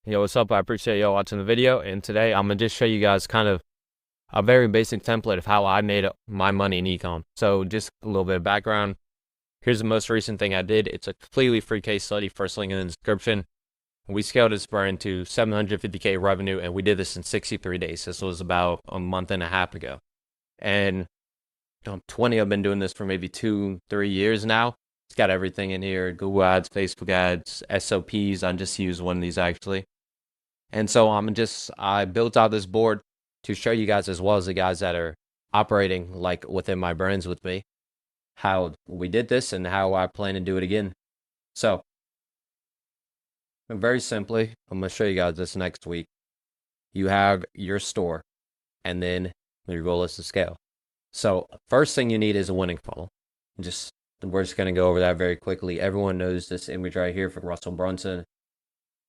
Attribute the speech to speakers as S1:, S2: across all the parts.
S1: Yo, what's up? I appreciate y'all watching the video, and today I'm gonna just show you guys kind of a very basic template of how I made my money in ecom. So just a little bit of background. Here's the most recent thing I did. It's a completely free case study, first link in the description. We scaled this brand to 750K revenue, and we did this in 63 days. This was about a month and a half ago. And 20, I've been doing this for maybe 2-3 years now. It's got everything in here: Google ads, Facebook ads, SOPs. I just used one of these actually. And so I built out this board to show you guys, as well as the guys that are operating like within my brands with me, how we did this and how I plan to do it again. So very simply, I'm going to show you guys this next week. You have your store, and then your goal is to scale. So first thing you need is a winning funnel. We're just going to go over that very quickly. Everyone knows this image right here from Russell Brunson.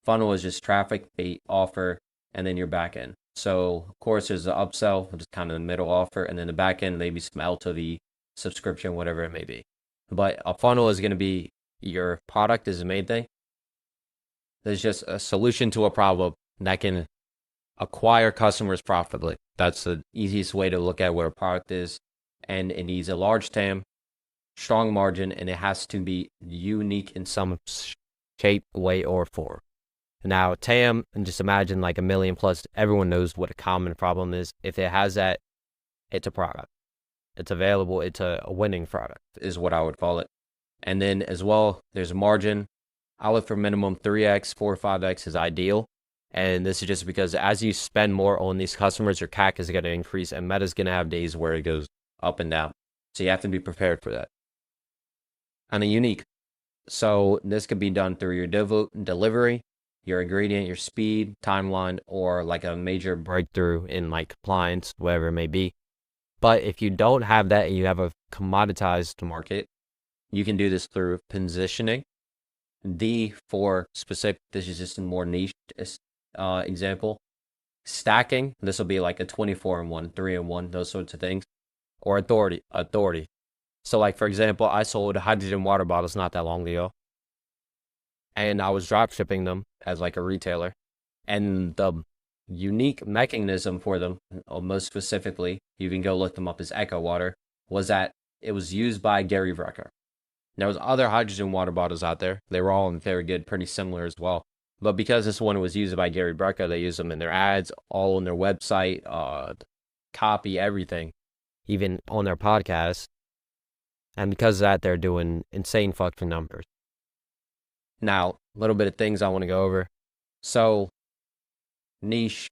S1: Funnel is just traffic, bait, offer, and then your back end. So of course there's the upsell, which is kind of the middle offer, and then the back end, maybe some LTV, subscription, whatever it may be. But a funnel is going to be your product is the main thing. There's just a solution to a problem that can acquire customers profitably. That's the easiest way to look at what a product is. And it needs a large TAM, strong margin, and it has to be unique in some shape, way, or form. Now, TAM, and just imagine like a million plus, everyone knows what a common problem is. If it has that, it's a product. It's available. It's a winning product is what I would call it. And then as well, there's a margin. I look for minimum 3x, 4 or 5x is ideal. And this is just because as you spend more on these customers, your CAC is going to increase, and Meta's going to have days where it goes up and down. So you have to be prepared for that. And a unique. So this could be done through your delivery, your ingredient, your speed, timeline, or like a major breakthrough in like compliance, whatever it may be. But if you don't have that and you have a commoditized market, you can do this through positioning. For specific, this is just a more niche example. Stacking, this will be like a 24-in-1, 3-in-1, those sorts of things. Or authority. So like, for example, I sold hydrogen water bottles not that long ago, and I was drop shipping them as like a retailer. And the unique mechanism for them, or most specifically, you can go look them up as Echo Water, was that it was used by Gary Brecker. There was other hydrogen water bottles out there. They were all very good, pretty similar as well. But because this one was used by Gary Brecker, they used them in their ads, all on their website, copy, everything, even on their podcast. And because of that, they're doing insane fucking numbers. Now, a little bit of things I want to go over. So, niche.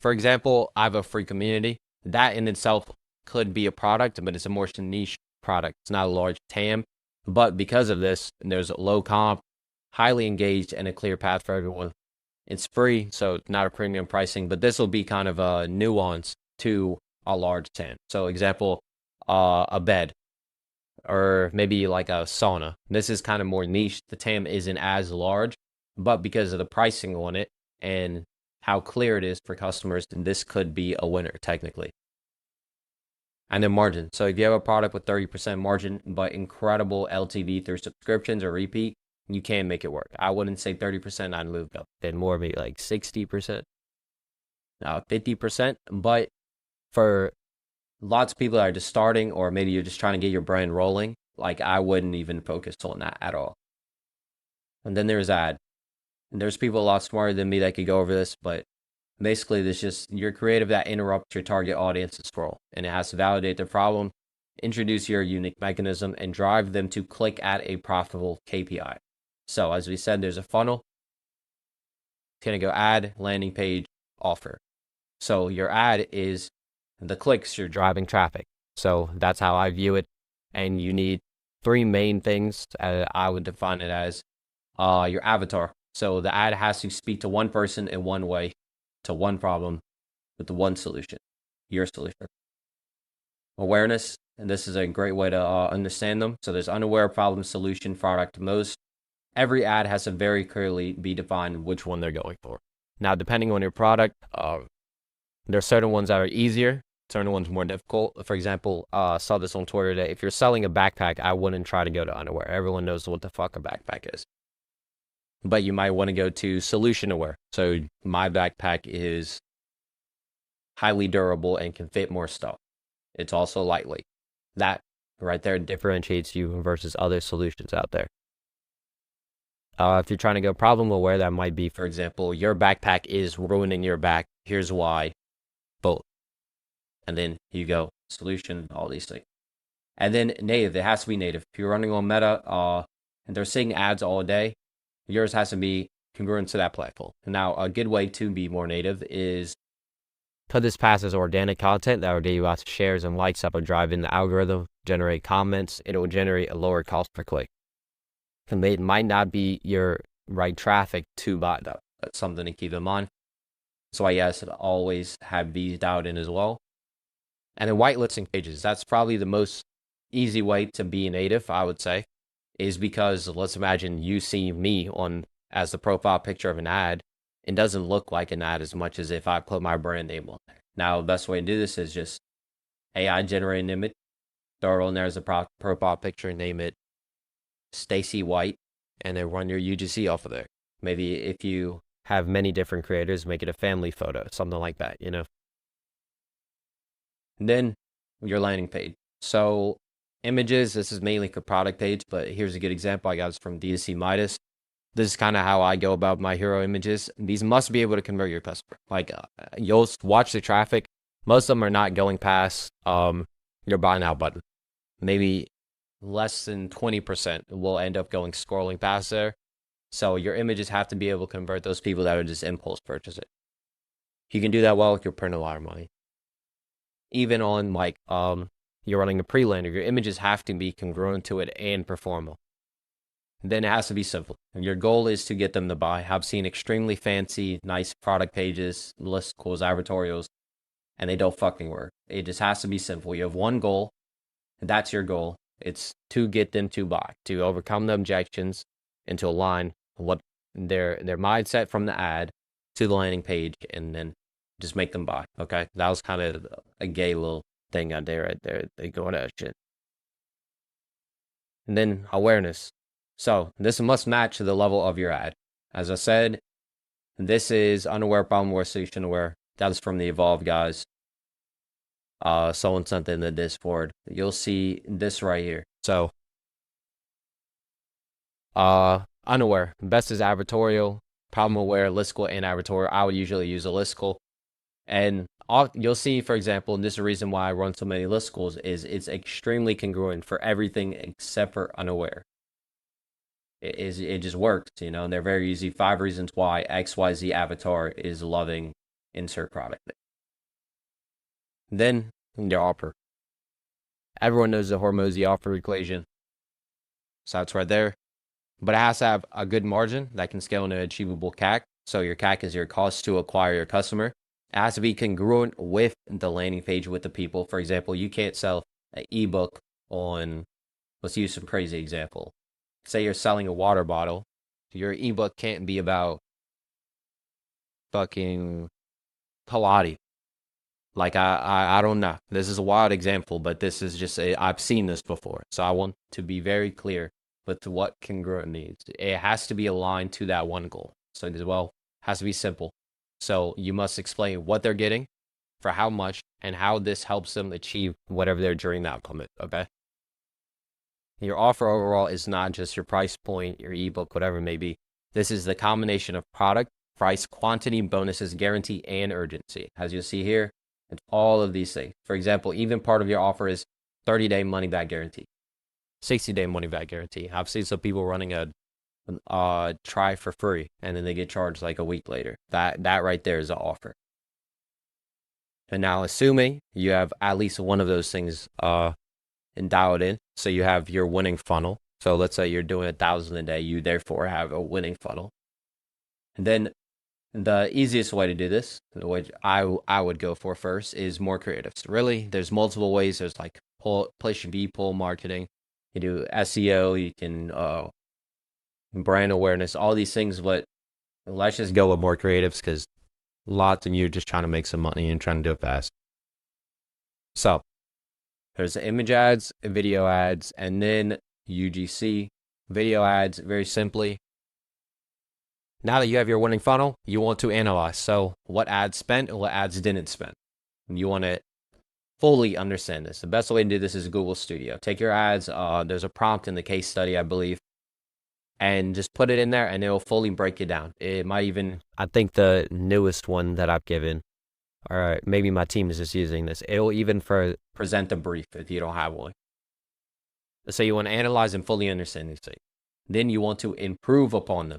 S1: For example, I have a free community. That in itself could be a product, but it's a more niche product. It's not a large TAM. But because of this, there's a low comp, highly engaged, and a clear path for everyone. It's free, so it's not a premium pricing, but this will be kind of a nuance to a large TAM. So example, a bed, or maybe like a sauna. This is kind of more niche. The TAM isn't as large, but because of the pricing on it and how clear it is for customers, then this could be a winner technically. And then margin. So if you have a product with 30% margin, but incredible LTV through subscriptions or repeat, you can make it work. I wouldn't say 30%, I'd move up. Then more maybe like 60%, 50%. But for lots of people that are just starting, or maybe you're just trying to get your brand rolling, like I wouldn't even focus on that at all. And then there's ad. And there's people a lot smarter than me that could go over this, but basically this just your creative that interrupts your target audience to scroll, and it has to validate their problem, introduce your unique mechanism, and drive them to click at a profitable KPI. So as we said, there's a funnel. It's going to go ad, landing page, offer. So your ad is the clicks, you're driving traffic. So that's how I view it. And you need 3 main things. I would define it as your avatar. So the ad has to speak to one person in one way, to one problem, with the one solution, your solution. Awareness, and this is a great way to understand them. So there's unaware, problem, solution, product. Every ad has to very clearly be defined which one they're going for. Now, depending on your product, there are certain ones that are easier, certain ones more difficult. For example, I saw this on Twitter today. If you're selling a backpack, I wouldn't try to go to underwear. Everyone knows what the fuck a backpack is. but you might want to go to solution aware. So my backpack is highly durable and can fit more stuff. It's also lightweight. That right there differentiates you versus other solutions out there. If you're trying to go problem aware, that might be, for example, your backpack is ruining your back. Here's why. Both. And then you go solution, all these things. And then native, it has to be native. If you're running on Meta, and they're seeing ads all day, yours has to be congruent to that platform. And now, a good way to be more native is put this past as organic content that will get you lots of shares and likes that will drive in the algorithm, generate comments. It will generate a lower cost per click. And it might not be your right traffic to buy that. That's something to keep in mind. So I guess always have these dialed in as well. And then whitelisting pages. That's probably the most easy way to be native, I would say, is because let's imagine you see me on as the profile picture of an ad. It doesn't look like an ad as much as if I put my brand name on there. Now, the best way to do this is just AI generate an image, throw it on there as a profile picture, name it Stacy White, and then run your UGC off of there. Maybe if you have many different creators, make it a family photo, something like that, you know. And then your landing page. So images, this is mainly for product page, but here's a good example. I got this from D2C Midas. This is kind of how I go about my hero images. These must be able to convert your customer. Like you'll watch the traffic. Most of them are not going past your buy now button. Maybe less than 20% will end up going scrolling past there. So your images have to be able to convert those people that would just impulse purchase it. If you can do that well, you'll print a lot of money. Even on like you're running a pre-lander, your images have to be congruent to it and performable. Then it has to be simple. And your goal is to get them to buy. I've seen extremely fancy, nice product pages, listicles, advertorials, and they don't fucking work. It just has to be simple. You have one goal, and that's your goal. It's to get them to buy, to overcome the objections, and to align what their mindset from the ad to the landing page, and then just make them buy. Okay, that was kind of a gay little thing out there, right there. They go on that shit. And then awareness. So this must match the level of your ad. As I said, this is unaware, problem aware, solution aware. That is from the Evolve guys. Someone sent in the Discord. You'll see this right here. So, unaware. Best is advertorial, problem aware, listicle, and advertorial. I would usually use a listicle. And you'll see, for example, and this is the reason why I run so many listicles, is it's extremely congruent for everything except for unaware. It just works, you know, and they're very easy. 5 reasons why XYZ avatar is loving insert product. Then your offer. Everyone knows the Hormozy offer equation. So that's right there. But it has to have a good margin that can scale in an achievable CAC. So your CAC is your cost to acquire your customer. It has to be congruent with the landing page with the people. For example, you can't sell an ebook on, let's use some crazy example. Say you're selling a water bottle. Your ebook can't be about fucking Pilates. Like, I don't know. This is a wild example, but this is just I've seen this before. So I want to be very clear with what congruent means. It has to be aligned to that one goal. So as well, has to be simple. So you must explain what they're getting, for how much, and how this helps them achieve whatever their dream outcome is, okay? Your offer overall is not just your price point, your ebook, whatever it may be. This is the combination of product, price, quantity, bonuses, guarantee, and urgency. As you'll see here, it's all of these things. For example, even part of your offer is 30-day money-back guarantee, 60-day money-back guarantee. I've seen some people running a try for free, and then they get charged like a week later. That right there is an offer. And now, assuming you have at least one of those things and dial it in. So you have your winning funnel. So let's say you're doing 1,000 a day. You therefore have a winning funnel. And then the easiest way to do this, which I would go for first, is more creative. So really, there's multiple ways. There's like push V pull marketing. You do SEO. You can brand awareness. All these things. But let's just go with more creatives because lots of you are just trying to make some money and trying to do it fast. So there's image ads, video ads, and then UGC. Video ads, very simply, Now that you have your winning funnel, you want to analyze. So what ads spent and what ads didn't spend. You want to fully understand this. The best way to do this is Google Studio. Take your ads. There's a prompt in the case study, I believe, and just put it in there and it'll fully break it down. It might even, I think the newest one that I've given, or maybe my team is just using this, it'll even present a brief if you don't have one. So you want to analyze and fully understand these things. Then you want to improve upon them.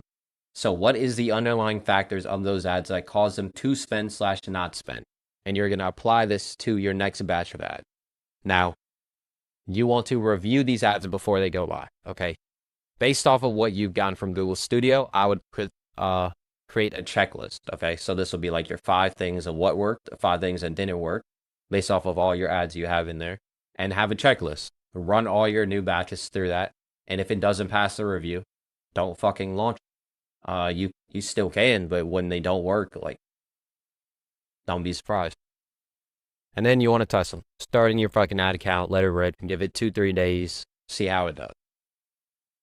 S1: So what is the underlying factors of those ads that cause them to spend / not spend? And you're going to apply this to your next batch of ads. Now, you want to review these ads before they go live, okay? Based off of what you've gotten from Google Studio, I would create a checklist, okay? So this will be like your 5 things of what worked, 5 things that didn't work, based off of all your ads you have in there, and have a checklist. Run all your new batches through that, and if it doesn't pass the review, don't fucking launch. You still can, but when they don't work, like, don't be surprised. And then you want to test them. Starting your fucking ad account, let it rip, give it 2-3 days, see how it does.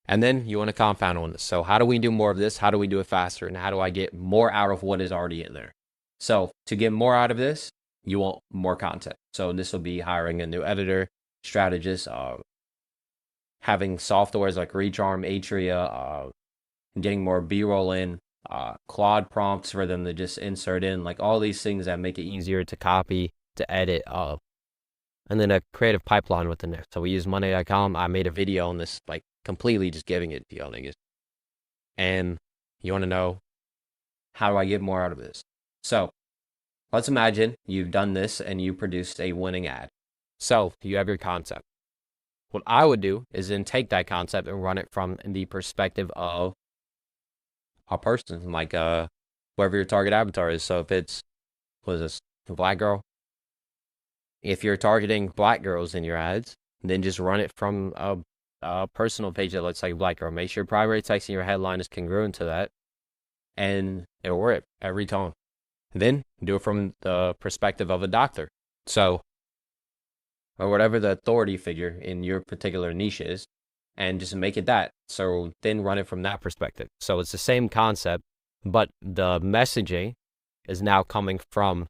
S1: And then you want to compound on this. So how do we do more of this? How do we do it faster? And how do I get more out of what is already in there? So to get more out of this, you want more content. So this will be hiring a new editor, strategist, having softwares like Recharm, Atria, getting more B-roll in, Claude prompts for them to just insert in, like all these things that make it easier to copy, to edit, and then a creative pipeline within there. So we use Monday.com. I made a video on this, like completely just giving it to y'all niggas. And you want to know, how do I get more out of this? So let's imagine you've done this and you produced a winning ad. So you have your concept. What I would do is then take that concept and run it from the perspective of a person, like whoever your target avatar is. So if it's, what is this, a black girl? If you're targeting black girls in your ads, then just run it from a personal page that looks like a black girl. Make sure primary text in your headline is congruent to that, and it'll work every time. Then do it from the perspective of a doctor. So, or whatever the authority figure in your particular niche is, and just make it that. So then run it from that perspective. So it's the same concept, but the messaging is now coming from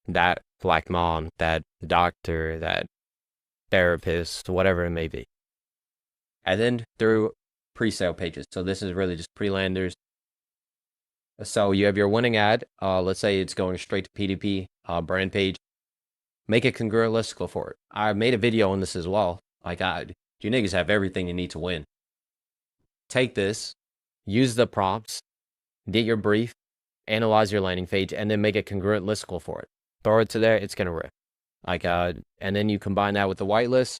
S1: that black mom, that doctor, that therapist, whatever it may be. And then through pre-sale pages. So this is really just pre-landers. So you have your winning ad. Let's say it's going straight to PDP, brand page. Make a congruent listicle for it. I made a video on this as well. Like, you niggas have everything you need to win. Take this, use the prompts, get your brief, analyze your landing page, and then make a congruent listicle for it. Throw it to there, it's gonna rip. Like, and then you combine that with the whitelist,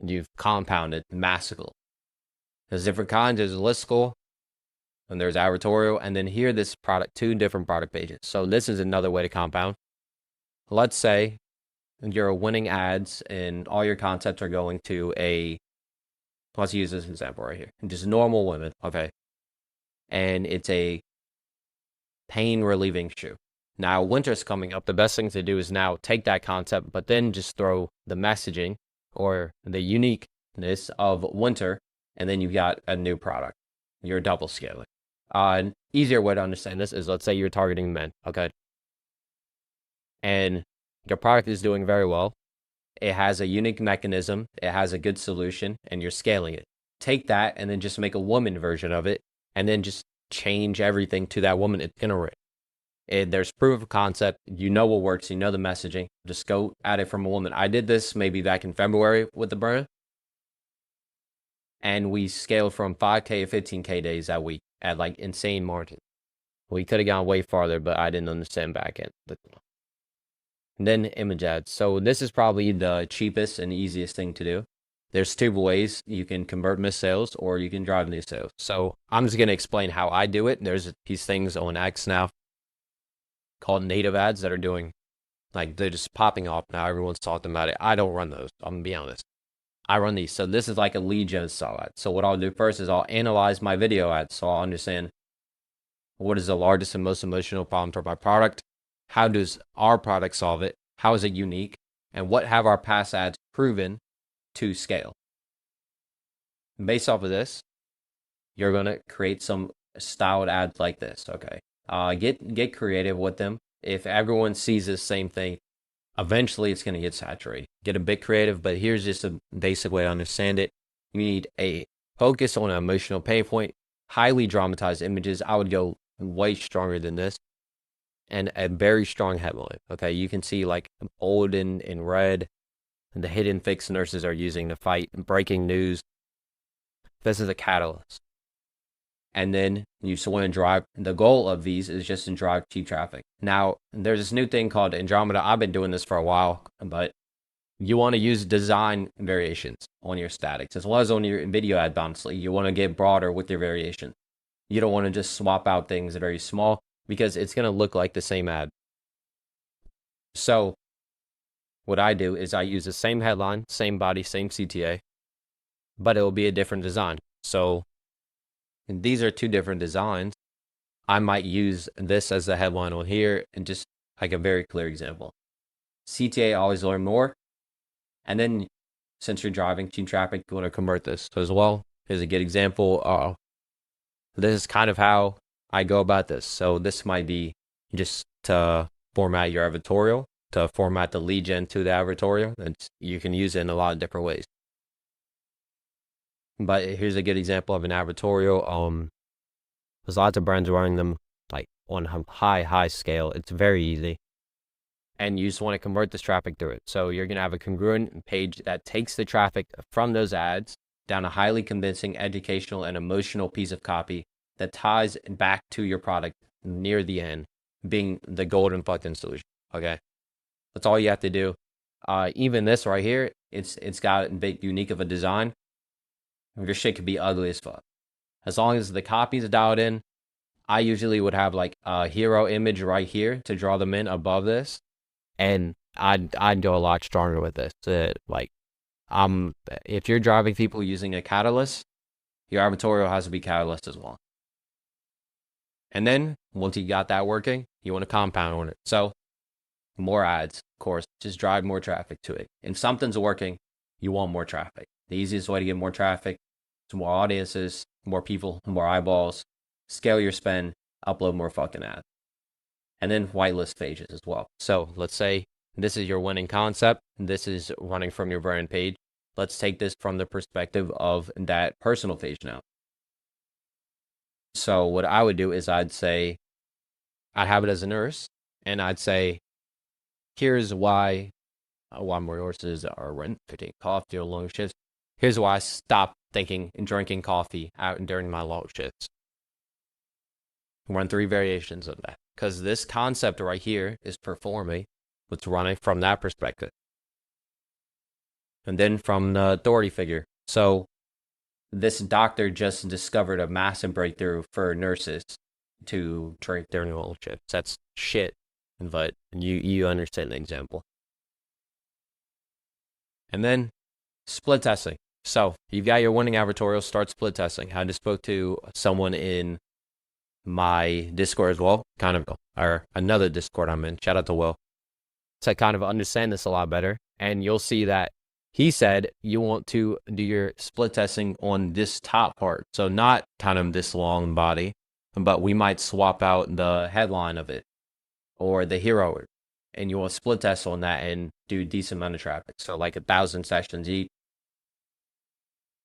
S1: you've compounded massively. There's different kinds. There's a listicle, and there's advertorial, and then here this product, 2 different product pages. So this is another way to compound. Let's say you're winning ads and all your concepts are going to let's use this example right here. Just normal women, okay? And it's a pain relieving shoe. Now winter's coming up. The best thing to do is now take that concept, but then just throw the messaging or the uniqueness of winter, and then you've got a new product. You're double scaling. An easier way to understand this is, let's say you're targeting men, okay? And your product is doing very well. It has a unique mechanism. It has a good solution, and you're scaling it. Take that and then just make a woman version of it, and then just change everything to that woman. It's going to rip. There's proof of concept. You know what works. You know the messaging. Just go at it from a woman. I did this maybe back in February with the brand, and we scaled from 5K to 15K days that week at like insane margins. We could have gone way farther, but I didn't understand back end. And then image ads. So this is probably the cheapest and easiest thing to do. There's 2 ways. You can convert missed sales or you can drive new sales. So I'm just going to explain how I do it. There's these things on X now called native ads that are doing, like, they're just popping off now. Everyone's talking about it. I don't run those. I'm going to be honest. I run these. So this is like a lead gen style ad. So what I'll do first is I'll analyze my video ads. So I'll understand what is the largest and most emotional problem for my product. How does our product solve it? How is it unique? And what have our past ads proven to scale? Based off of this, you're going to create some styled ads like this. Okay. Get creative with them. If everyone sees the same thing, eventually it's going to get saturated. Get a bit creative, but here's just a basic way to understand it. You need a focus on an emotional pain point, highly dramatized images. I would go way stronger than this, and a very strong headline. Okay, you can see like bold in red, and the hidden fix nurses are using to fight breaking news. This is a catalyst. And then you just want to drive. The goal of these is just to drive cheap traffic. Now, there's this new thing called Andromeda. I've been doing this for a while, but you want to use design variations on your statics as well as on your video ad, honestly. You want to get broader with your variation. You don't want to just swap out things very small because it's going to look like the same ad. So what I do is I use the same headline, same body, same CTA, but it will be a different design. So these are two different designs. I might use this as the headline on here and just like a very clear example. CTA, always learn more. And then since you're driving cheap traffic, you want to convert this as well. Here's a good example. This is kind of how I go about this. So this might be just to format your advertorial, to format the lead gen to the advertorial. And you can use it in a lot of different ways. But here's a good example of an advertorial. There's lots of brands running them like on a high scale. It's very easy. And you just want to convert this traffic through it. So you're going to have a congruent page that takes the traffic from those ads down a highly convincing, educational, and emotional piece of copy that ties back to your product near the end, being the golden fucking solution. Okay, that's all you have to do. Even this right here, it's got a bit unique of a design. Your shit could be ugly as fuck. As long as the copy is dialed in, I usually would have like a hero image right here to draw them in above this, and I'd go a lot stronger with this. If you're driving people using a catalyst, your advertorial has to be catalyst as well. And then once you got that working, you want to compound on it. So more ads, of course, just drive more traffic to it. If something's working, you want more traffic. The easiest way to get more traffic is more audiences, more people, more eyeballs, scale your spend, upload more fucking ads. And then whitelist pages as well. So let's say this is your winning concept. This is running from your brand page. Let's take this from the perspective of that personal page now. So what I would do is I'd say, I'd have it as a nurse, and I'd say, here's why more nurses are taking coffee or long shifts. Here's why I stopped thinking and drinking coffee out during my long shifts. Run 3 variations of that, because this concept right here is performing. What's running from that perspective. And then from the authority figure. So this doctor just discovered a massive breakthrough for nurses to drink during long shifts. That's shit, but you understand the example. And then split testing. So you've got your winning advertorial, start split testing. I just spoke to someone in my Discord as well, or another Discord I'm in. Shout out to Will. To kind of understand this a lot better. And you'll see that he said you want to do your split testing on this top part. So not kind of this long body, but we might swap out the headline of it or the hero, and you will split test on that and do a decent amount of traffic. So like 1,000 sessions each.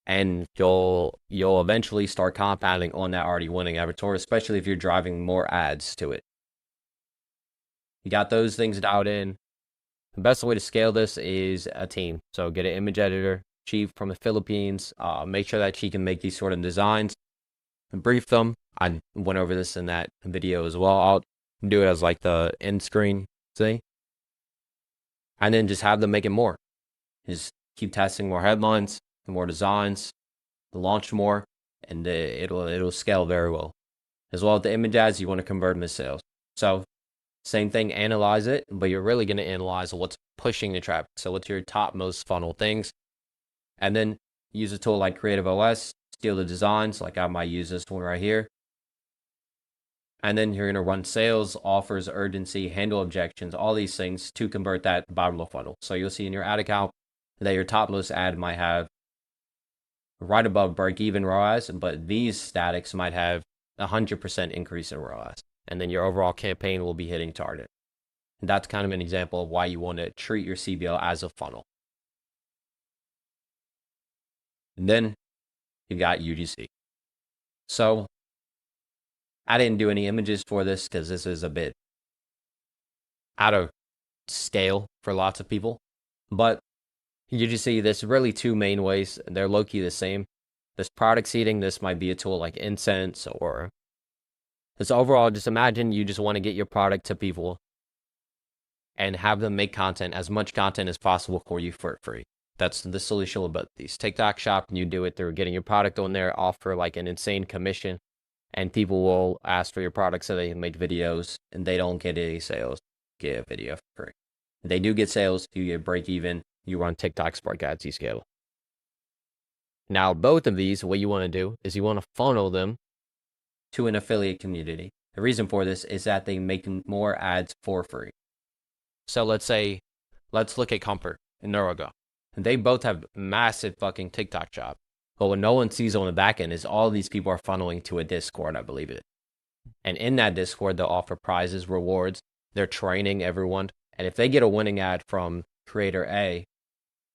S1: And you'll eventually start compounding on that already winning advertorial, especially if you're driving more ads to it. You got those things dialed in. The best way to scale this is a team. So get an image editor, chief from the Philippines. Make sure that she can make these sort of designs and brief them. I went over this in that video as well. I'll do it as like the end screen thing. And then just have them make it more. Just keep testing more headlines, more designs, launch more, and it'll scale very well. As well as the image ads, you want to convert them to sales. So same thing, analyze it, but you're really going to analyze what's pushing the traffic. So what's your top most funnel things? And then use a tool like Creative OS, steal the designs, like I might use this one right here. And then you're going to run sales, offers, urgency, handle objections, all these things to convert that bottom of the funnel. So you'll see in your ad account that your topmost ad might have right above break-even ROAS, but these statics might have 100% increase in ROAS. And then your overall campaign will be hitting target. And that's kind of an example of why you want to treat your CBO as a funnel. And then you got UGC. So I didn't do any images for this because this is a bit out of scale for lots of people. But UGC, there's really two main ways. They're low-key the same. This product seeding, this might be a tool like Incense, or this overall, just imagine you just want to get your product to people and have them make content, as much content as possible for you for free. That's the solution about these TikTok shop, and you do it through getting your product on there, offer like an insane commission, and people will ask for your product so they can make videos, and they don't get any sales, get a video for free. If they do get sales, you get break even, you run TikTok Spark ads, you scale. Now, both of these, what you want to do is you want to funnel them to an affiliate community. The reason for this is that they make more ads for free. So let's look at Comfort and NeuroGo. And they both have massive fucking TikTok shop. But what no one sees on the back end is all these people are funneling to a Discord, I believe it. And in that Discord, they'll offer prizes, rewards. They're training everyone. And if they get a winning ad from creator A,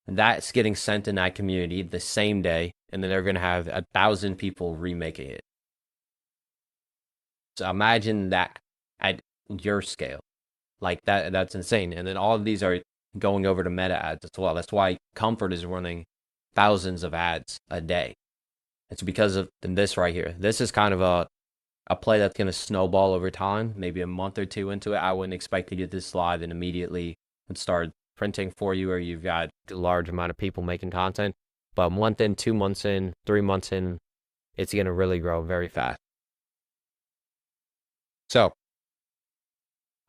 S1: that's getting sent in that community the same day. And then they're going to have 1,000 people remaking it. So imagine that at your scale. Like that's insane. And then all of these are going over to meta ads as well. That's why Comfort is running thousands of ads a day. It's because of this right here. This is kind of a play that's going to snowball over time, maybe a month or two into it. I wouldn't expect to get this live and immediately and start printing for you, or you've got a large amount of people making content. But a month in, 2 months in, 3 months in, it's going to really grow very fast. So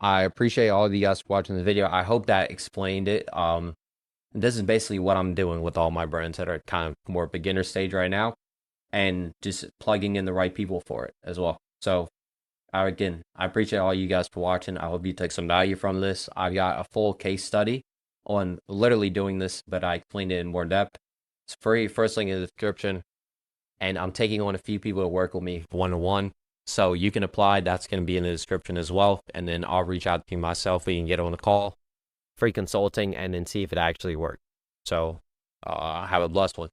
S1: I appreciate all of you guys watching the video. I hope that explained it. This is basically what I'm doing with all my brands that are kind of more beginner stage right now, and just plugging in the right people for it as well. So again, I appreciate all you guys for watching. I hope you take some value from this. I've got a full case study on literally doing this, but I explained it in more depth. It's free, first link in the description. And I'm taking on a few people to work with me one-on-one. So you can apply. That's going to be in the description as well. And then I'll reach out to you myself. We can get on a call, free consulting, and then see if it actually worked. So have a blessed one.